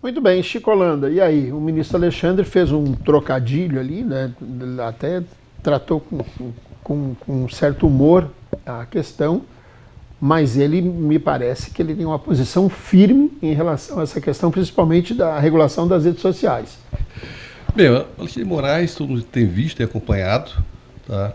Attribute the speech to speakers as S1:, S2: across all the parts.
S1: Muito bem, Chico Holanda. E aí, o ministro Alexandre fez um trocadilho ali, né? Até tratou com um certo humor a questão, mas ele me parece que ele tem uma posição firme em relação a essa questão, principalmente da regulação das redes sociais.
S2: Bem, o Alexandre de Moraes, todo mundo tem visto e acompanhado, tá?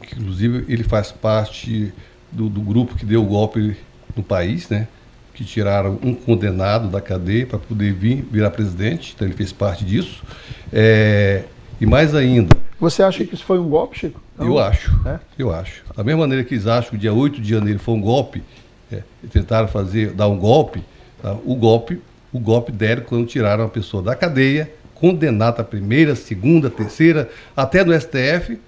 S2: Inclusive ele faz parte do grupo que deu o golpe no país, né? Que tiraram um condenado da cadeia para poder virar presidente, então ele fez parte disso. E mais ainda...
S1: Você acha que isso foi um golpe, Chico?
S2: Não? Eu acho. Da mesma maneira que eles acham que o dia 8 de janeiro foi um golpe, tentaram dar um golpe, tá? O golpe deram quando tiraram a pessoa da cadeia, condenada a primeira, segunda, terceira, até no STF,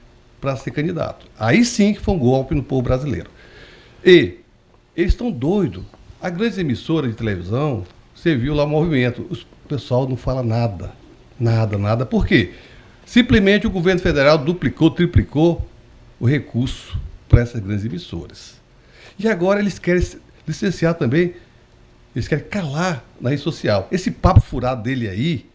S2: para ser candidato. Aí sim que foi um golpe no povo brasileiro. E eles estão doidos. As grandes emissoras de televisão, você viu lá o movimento, o pessoal não fala nada. Nada. Por quê? Simplesmente o governo federal duplicou, triplicou o recurso para essas grandes emissoras. E agora eles querem licenciar também, eles querem calar na rede social. Esse papo furado dele aí,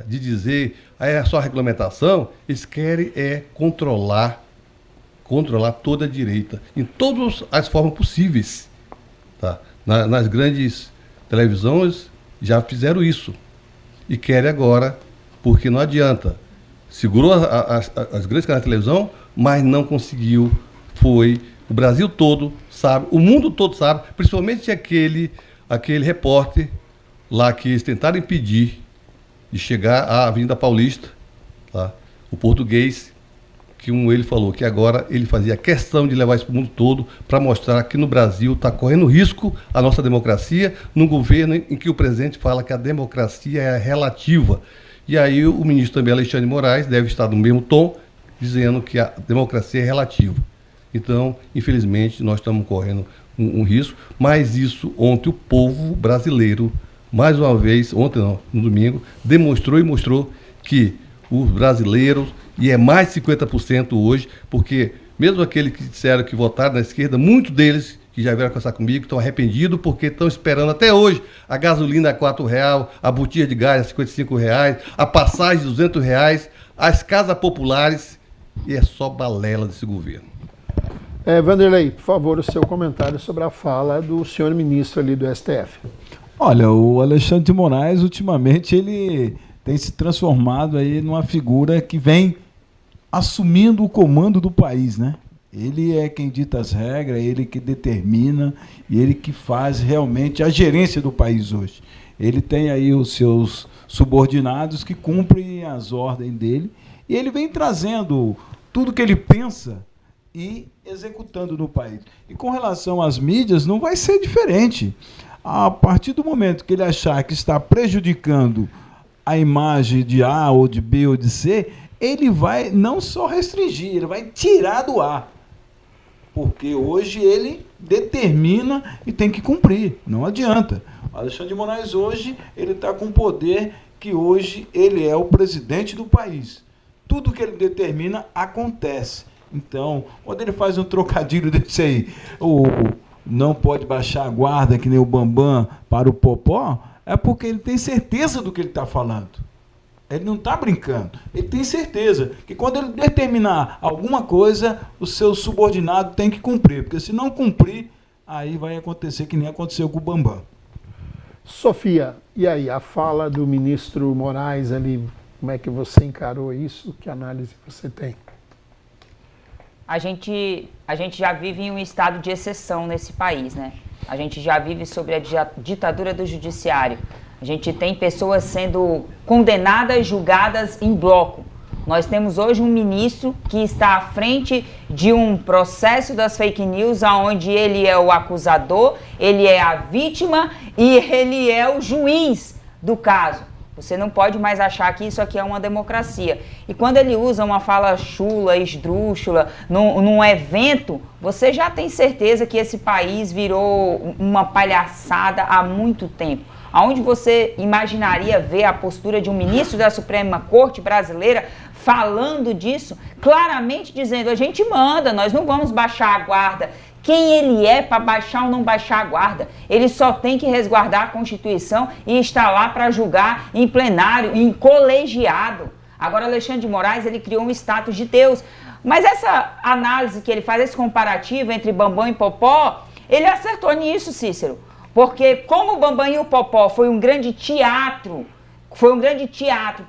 S2: de dizer, é só regulamentação, eles querem controlar toda a direita, em todas as formas possíveis. Tá? Nas grandes televisões já fizeram isso. E querem agora, porque não adianta. Segurou as grandes canais de televisão, mas não conseguiu. Foi o Brasil todo sabe, o mundo todo sabe, principalmente aquele repórter lá que eles tentaram impedir de chegar à Avenida Paulista, tá? O português, que ele falou que agora ele fazia questão de levar isso para o mundo todo para mostrar que no Brasil está correndo risco a nossa democracia, num governo em que o presidente fala que a democracia é relativa. E aí o ministro também, Alexandre de Moraes, deve estar no mesmo tom, dizendo que a democracia é relativa. Então, infelizmente, nós estamos correndo um risco, mas isso ontem o povo brasileiro, mais uma vez, ontem não, no domingo, mostrou que os brasileiros, e é mais de 50% hoje, porque mesmo aqueles que disseram que votaram na esquerda, muitos deles que já vieram conversar comigo, estão arrependidos porque estão esperando até hoje a gasolina a R$4, a botija de gás a R$55, a passagem de R$200, as casas populares, e é só balela desse governo.
S1: Vanderlei, por favor, o seu comentário sobre a fala do senhor ministro ali do STF.
S3: Olha, o Alexandre de Moraes, ultimamente, ele tem se transformado aí numa figura que vem assumindo o comando do país, né? Ele é quem dita as regras, ele que determina e ele que faz realmente a gerência do país hoje. Ele tem aí os seus subordinados que cumprem as ordens dele e ele vem trazendo tudo que ele pensa e executando no país. E com relação às mídias, não vai ser diferente. A partir do momento que ele achar que está prejudicando a imagem de A ou de B ou de C, ele vai não só restringir, ele vai tirar do ar. Porque hoje ele determina e tem que cumprir, não adianta. O Alexandre de Moraes hoje, ele está com poder que hoje ele é o presidente do país. Tudo que ele determina acontece. Então, quando ele faz um trocadilho desse aí, não pode baixar a guarda que nem o Bambam para o Popó, é porque ele tem certeza do que ele está falando. Ele não está brincando. Ele tem certeza que quando ele determinar alguma coisa, o seu subordinado tem que cumprir. Porque se não cumprir, aí vai acontecer que nem aconteceu com o Bambam.
S1: Sofia, e aí, a fala do ministro Moraes ali, como é que você encarou isso? Que análise você tem?
S4: A gente já vive em um estado de exceção nesse país, né? A gente já vive sobre a ditadura do judiciário. A gente tem pessoas sendo condenadas, julgadas em bloco. Nós temos hoje um ministro que está à frente de um processo das fake news, onde ele é o acusador, ele é a vítima e ele é o juiz do caso. Você não pode mais achar que isso aqui é uma democracia. E quando ele usa uma fala chula, esdrúxula, num evento, você já tem certeza que esse país virou uma palhaçada há muito tempo. Aonde você imaginaria ver a postura de um ministro da Suprema Corte brasileira falando disso, claramente dizendo, a gente manda, nós não vamos baixar a guarda, quem ele é para baixar ou não baixar a guarda. Ele só tem que resguardar a Constituição e estar lá para julgar em plenário, em colegiado. Agora, Alexandre de Moraes, ele criou um status de Deus. Mas essa análise que ele faz, esse comparativo entre Bambam e Popó, ele acertou nisso, Cícero. Porque como o Bambam e o Popó foi um grande teatro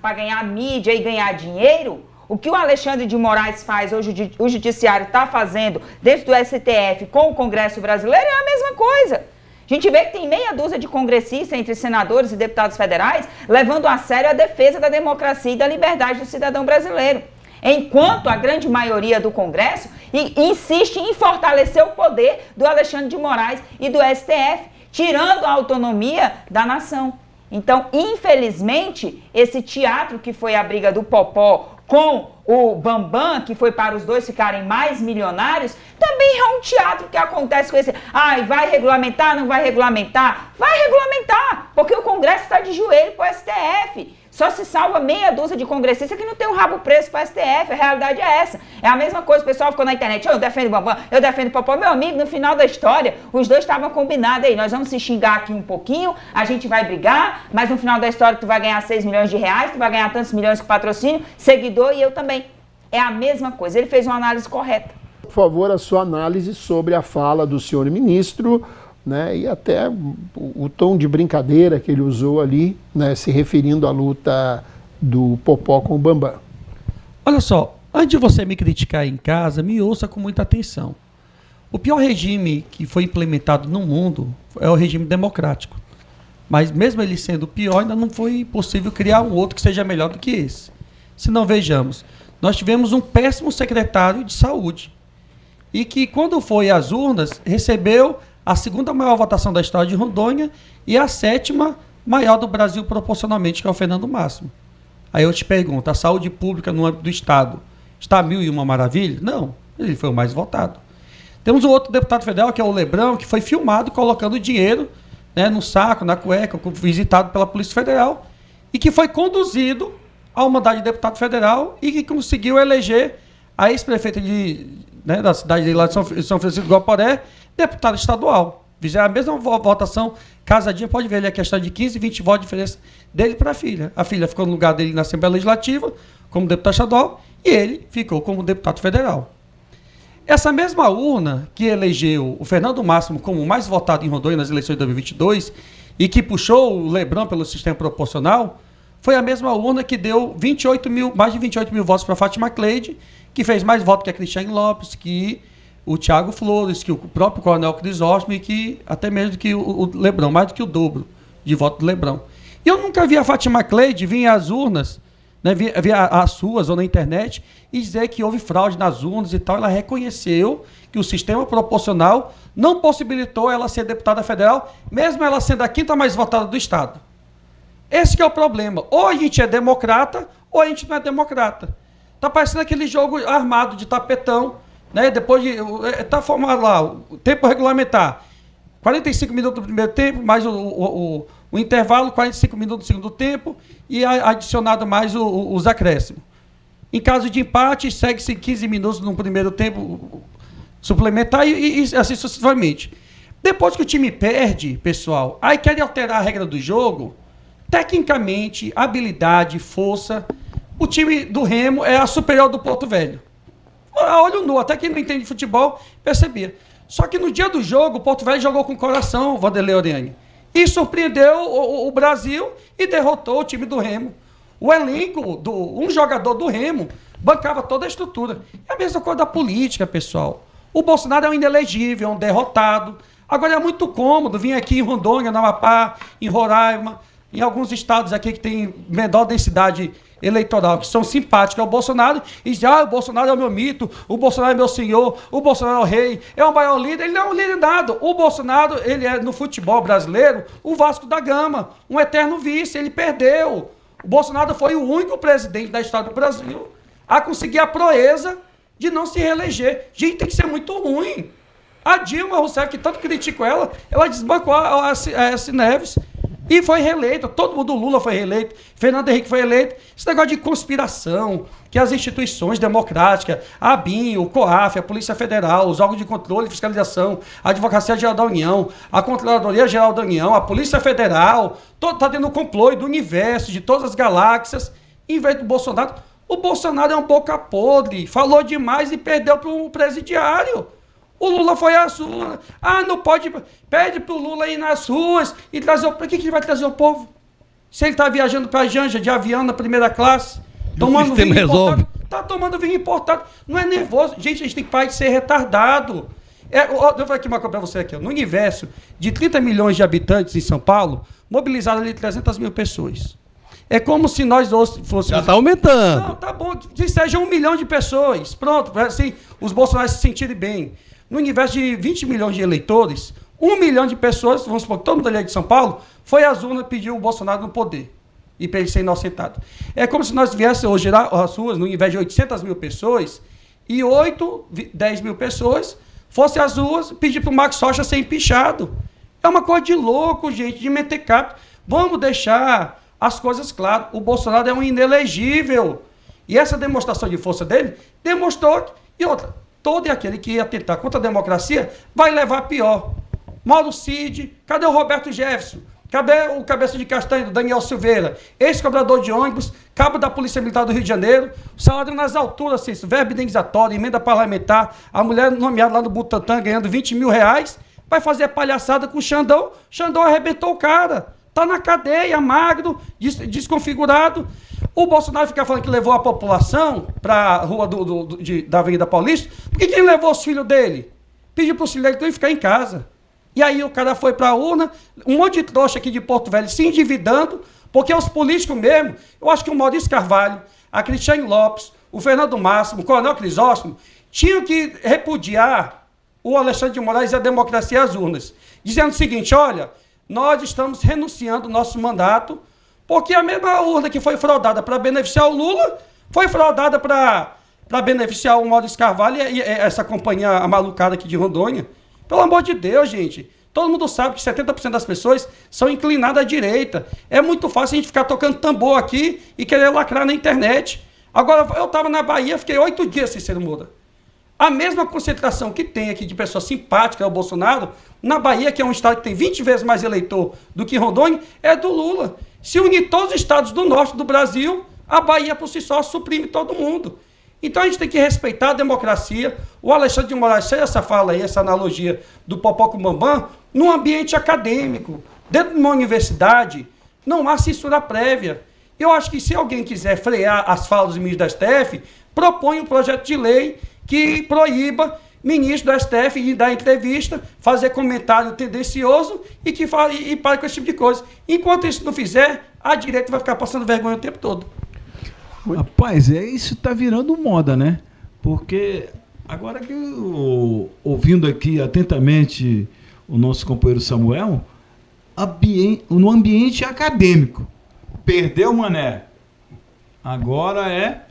S4: para ganhar mídia e ganhar dinheiro, o que o Alexandre de Moraes faz, hoje o Judiciário está fazendo dentro do STF com o Congresso brasileiro, é a mesma coisa. A gente vê que tem meia dúzia de congressistas entre senadores e deputados federais levando a sério a defesa da democracia e da liberdade do cidadão brasileiro. Enquanto a grande maioria do Congresso insiste em fortalecer o poder do Alexandre de Moraes e do STF, tirando a autonomia da nação. Então, infelizmente, esse teatro que foi a briga do Popó com o Bambam, que foi para os dois ficarem mais milionários, também é um teatro que acontece com esse... Ai, vai regulamentar, não vai regulamentar? Vai regulamentar, porque o Congresso está de joelho para o STF. Só se salva meia dúzia de congressistas que não tem o rabo preso para o STF. A realidade é essa. É a mesma coisa, o pessoal ficou na internet, eu defendo o Bambam, eu defendo o Popó. Meu amigo, no final da história, os dois estavam combinados aí. Nós vamos se xingar aqui um pouquinho, a gente vai brigar, mas no final da história tu vai ganhar 6 milhões de reais, tu vai ganhar tantos milhões com patrocínio, seguidor e eu também. É a mesma coisa. Ele fez uma análise correta.
S1: Por favor, a sua análise sobre a fala do senhor ministro, né, e até o tom de brincadeira que ele usou ali, né, se referindo à luta do Popó com o Bambam.
S5: Olha só, antes de você me criticar em casa, me ouça com muita atenção. O pior regime que foi implementado no mundo é o regime democrático. Mas mesmo ele sendo o pior, ainda não foi possível criar um outro que seja melhor do que esse. Se não, vejamos, nós tivemos um péssimo secretário de saúde e que, quando foi às urnas, recebeu a segunda maior votação da história de Rondônia e a 7ª maior do Brasil proporcionalmente, que é o Fernando Máximo. Aí eu te pergunto, a saúde pública no âmbito do Estado está a 1001 maravilha? Não, ele foi o mais votado. Temos um outro deputado federal, que é o Lebrão, que foi filmado colocando dinheiro, né, no saco, na cueca, visitado pela Polícia Federal, e que foi conduzido ao mandato de deputado federal e que conseguiu eleger a ex-prefeita da cidade de lá de São Francisco do Guaporé, deputado estadual. Fizeram a mesma votação, casadinha, pode ver ali a questão de 15, 20 votos de diferença dele para a filha. A filha ficou no lugar dele na Assembleia Legislativa, como deputado estadual, e ele ficou como deputado federal. Essa mesma urna que elegeu o Fernando Máximo como o mais votado em Rondônia nas eleições de 2022 e que puxou o Lebrão pelo sistema proporcional, foi a mesma urna que deu mais de 28 mil votos para Fátima Cleide, que fez mais votos que a Cristiane Lopes, que o Thiago Flores, que o próprio Coronel Crisóstomo e que até mesmo que o Lebrão, mais do que o dobro de voto do Lebrão. E eu nunca vi a Fátima Cleide vir às urnas, né, via as ruas ou na internet e dizer que houve fraude nas urnas e tal. Ela reconheceu que o sistema proporcional não possibilitou ela ser deputada federal, mesmo ela sendo a 5ª mais votada do Estado. Esse que é o problema. Ou a gente é democrata, ou a gente não é democrata. Tá parecendo aquele jogo armado de tapetão, né? Depois de... Tá formado lá, o tempo regulamentar. 45 minutos do primeiro tempo, mais o intervalo, 45 minutos do segundo tempo e adicionado mais os acréscimos. Em caso de empate, segue-se 15 minutos no primeiro tempo suplementar e assim sucessivamente. Depois que o time perde, pessoal, aí querem alterar a regra do jogo. Tecnicamente, habilidade, força, o time do Remo é a superior do Porto Velho. A olho nu, até quem não entende de futebol percebia. Só que no dia do jogo, o Porto Velho jogou com o coração, o Vanderlei Oriani. E surpreendeu o Brasil e derrotou o time do Remo. O elenco, um jogador do Remo, bancava toda a estrutura. É a mesma coisa da política, pessoal. O Bolsonaro é um inelegível, é um derrotado. Agora é muito cômodo vir aqui em Rondônia, no Amapá, em Roraima, em alguns estados aqui que tem menor densidade eleitoral, que são simpáticos ao Bolsonaro, e dizer, o Bolsonaro é o meu mito, o Bolsonaro é meu senhor, o Bolsonaro é o rei, é o maior líder. Ele não é um líder nada. O Bolsonaro, ele é, no futebol brasileiro, o Vasco da Gama, um eterno vice, ele perdeu. O Bolsonaro foi o único presidente da história do Brasil a conseguir a proeza de não se reeleger. Gente, tem que ser muito ruim. A Dilma Rousseff, que tanto criticou ela desbancou a S. Neves. E foi reeleito, todo mundo, Lula foi reeleito, Fernando Henrique foi eleito. Esse negócio de conspiração, que as instituições democráticas, a ABIN, o COAF, a Polícia Federal, os órgãos de controle e fiscalização, a Advocacia Geral da União, a Controladoria Geral da União, a Polícia Federal, está tendo um complô do universo, de todas as galáxias, em vez do Bolsonaro. O Bolsonaro é um boca podre, falou demais e perdeu para o presidiário. O Lula foi às ruas. Ah, não pode. Pede pro Lula ir nas ruas e trazer o. Por que ele vai trazer o povo? Se ele está viajando para Janja de avião na primeira classe, tomando vinho importado. Está tomando vinho importado. Não é nervoso. Gente, a gente tem que parar de ser retardado. Eu vou falar aqui uma coisa para você aqui. Ó. No universo de 30 milhões de habitantes em São Paulo, mobilizaram ali 300 mil pessoas. É como se nós fôssemos...
S2: Já está aumentando.
S5: Não, tá bom. Que seja 1 milhão de pessoas. Pronto, assim, os bolsonaristas se sentirem bem. No universo de 20 milhões de eleitores, 1 milhão de pessoas, vamos supor que todo mundo ali de São Paulo, foi às urnas e pediu o Bolsonaro no poder. E para ele ser inocentado. É como se nós viéssemos hoje às ruas, no universo de 800 mil pessoas, e 10 mil pessoas fossem às ruas pedir para o Max Rocha ser empichado. É uma coisa de louco, gente, de mentecato. Vamos deixar as coisas claras. O Bolsonaro é um inelegível. E essa demonstração de força dele demonstrou que... E outra... Todo aquele que ia tentar contra a democracia vai levar a pior. Mauro Cid, cadê o Roberto Jefferson? Cadê o cabeça de castanho do Daniel Silveira? Ex-cobrador de ônibus, cabo da Polícia Militar do Rio de Janeiro, salário nas alturas, verba indenizatória, emenda parlamentar, a mulher nomeada lá no Butantan ganhando 20 mil reais, vai fazer palhaçada com o Xandão. Xandão arrebentou o cara. Está na cadeia, magro, desconfigurado. O Bolsonaro fica falando que levou a população para a rua da Avenida Paulista. Por que ele levou os filhos dele? Pediu para os filhos dele ficar em casa. E aí o cara foi para a urna, um monte de trouxa aqui de Porto Velho se endividando, porque os políticos mesmo, eu acho que o Maurício Carvalho, a Cristiane Lopes, o Fernando Máximo, o Coronel Crisóstomo, tinham que repudiar o Alexandre de Moraes e a democracia às urnas, dizendo o seguinte, olha, nós estamos renunciando ao nosso mandato, porque a mesma urna que foi fraudada para beneficiar o Lula, foi fraudada para beneficiar o Maurício Carvalho e essa companhia amalucada aqui de Rondônia. Pelo amor de Deus, gente. Todo mundo sabe que 70% das pessoas são inclinadas à direita. É muito fácil a gente ficar tocando tambor aqui e querer lacrar na internet. Agora, eu estava na Bahia, fiquei 8 dias sem ser Moura. A mesma concentração que tem aqui de pessoas simpáticas ao Bolsonaro, na Bahia, que é um estado que tem 20 vezes mais eleitor do que Rondônia, é do Lula. Se unir todos os estados do norte do Brasil, a Bahia por si só suprime todo mundo. Então a gente tem que respeitar a democracia. O Alexandre de Moraes fez essa fala aí, essa analogia do Popó com o Bambam, num ambiente acadêmico. Dentro de uma universidade, não há censura prévia. Eu acho que se alguém quiser frear as falas dos ministros da STF, propõe um projeto de lei que proíba ministro do STF de dar entrevista, fazer comentário tendencioso e pare com esse tipo de coisa. Enquanto isso não fizer, a direita vai ficar passando vergonha o tempo todo.
S3: Rapaz, isso está virando moda, né? Porque agora que ouvindo aqui atentamente o nosso companheiro Samuel, no ambiente acadêmico, perdeu, mané. Agora é...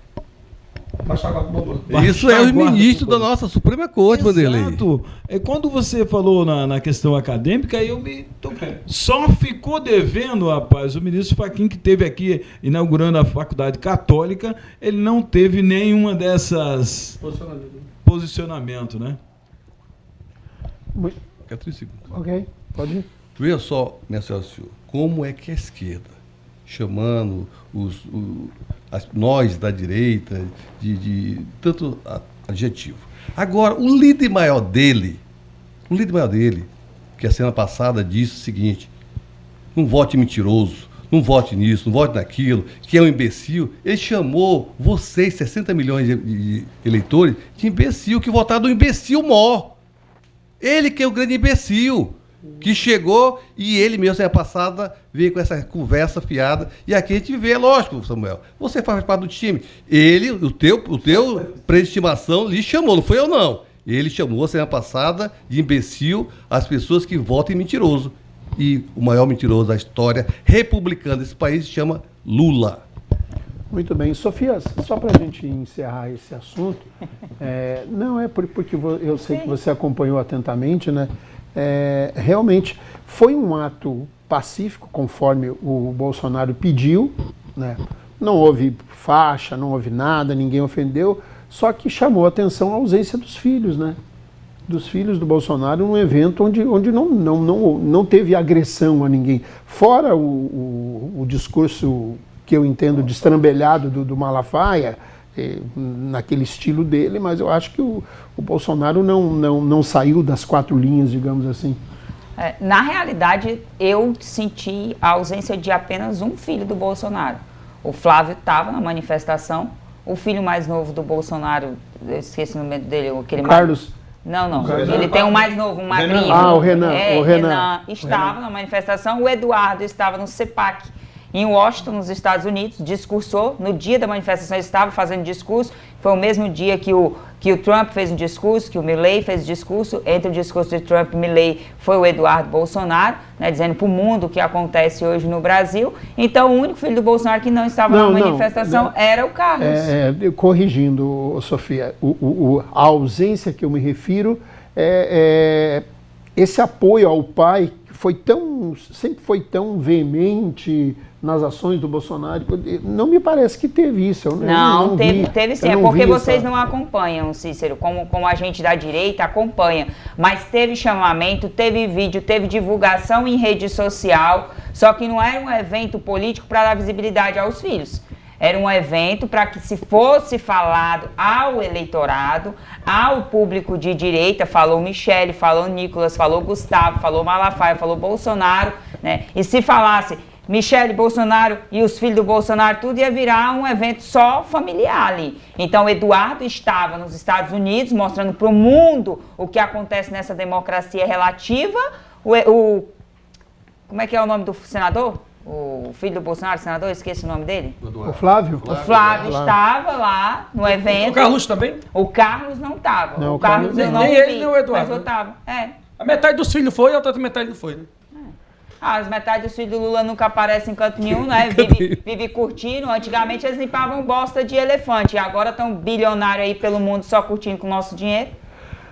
S2: Isso é o ministro da nossa Suprema Corte, Vanderlei.
S3: Exato. Quando você falou na questão acadêmica, aí eu me toquei. Só ficou devendo, rapaz, o ministro Fachin, que esteve aqui inaugurando a Faculdade Católica, ele não teve nenhuma dessas posicionamento, né?
S1: Ok, pode ir.
S2: Veja só, minha senhora, como é que a esquerda, chamando nós da direita, de tanto adjetivo. Agora, o líder maior dele, que a semana passada disse o seguinte, não vote mentiroso, não vote nisso, não vote naquilo, que é um imbecil, ele chamou vocês, 60 milhões de eleitores, de imbecil, que votaram no imbecil maior. Ele que é o grande imbecil, que chegou e ele mesmo, semana passada, veio com essa conversa fiada. E aqui a gente vê, lógico, Samuel, você faz parte do time. Ele, o teu preço de estimação, lhe chamou, não foi eu não. Ele chamou, semana passada, de imbecil as pessoas que votam em mentiroso. E o maior mentiroso da história republicana desse país se chama Lula.
S1: Muito bem. Sofia, só para a gente encerrar esse assunto, porque eu sei que você acompanhou atentamente, né? Realmente foi um ato pacífico, conforme o Bolsonaro pediu, né? Não houve faixa, não houve nada, ninguém ofendeu, só que chamou a atenção a ausência dos filhos, né? Dos filhos do Bolsonaro num evento onde não teve agressão a ninguém. Fora o discurso que eu entendo destrambelhado do Malafaia, naquele estilo dele, mas eu acho que o Bolsonaro não saiu das 4 linhas, digamos assim.
S4: Na realidade, eu senti a ausência de apenas um filho do Bolsonaro. O Flávio estava na manifestação, o filho mais novo do Bolsonaro, eu esqueci o nome dele, aquele
S1: Carlos.
S4: Não. Ele tem um mais novo, um magrinho.
S1: O Renan.
S4: O Renan estava na manifestação, o Eduardo estava no CEPAC, em Washington, nos Estados Unidos, discursou. No dia da manifestação ele estava fazendo discurso. Foi o mesmo dia que o Trump fez um discurso, que o Milley fez discurso. Entre o discurso de Trump e Milley foi o Eduardo Bolsonaro, né, dizendo para o mundo o que acontece hoje no Brasil. Então, o único filho do Bolsonaro que não estava na manifestação era o Carlos.
S1: Corrigindo, Sofia, a ausência que eu me refiro é esse apoio ao pai que sempre foi tão veemente nas ações do Bolsonaro. Não me parece que teve isso.
S4: Teve sim. É porque vocês não acompanham, Cícero, como a gente da direita acompanha. Mas teve chamamento, teve vídeo, teve divulgação em rede social, só que não era um evento político para dar visibilidade aos filhos. Era um evento para que, se fosse falado ao eleitorado, ao público de direita, falou Michele, falou Nicolas, falou Gustavo, falou Malafaia, falou Bolsonaro, né? E se falasse Michele, Bolsonaro e os filhos do Bolsonaro, tudo ia virar um evento só familiar ali. Então, o Eduardo estava nos Estados Unidos, mostrando para o mundo o que acontece nessa democracia relativa. Como é que é o nome do senador? O filho do Bolsonaro, senador, esqueci o nome dele.
S1: O Flávio?
S4: O Flávio estava lá no evento.
S5: O Carlos também?
S4: O Carlos não estava.
S1: Não,
S4: o Carlos eu não vi,
S5: nem ele, nem o Eduardo.
S4: mas eu estava.
S5: A metade dos filhos foi, a outra metade não foi, né?
S4: As metade dos filhos do Lula nunca aparecem em canto nenhum, né? Vive curtindo. Antigamente eles limpavam bosta de elefante. E agora estão bilionários aí pelo mundo só curtindo com o nosso dinheiro.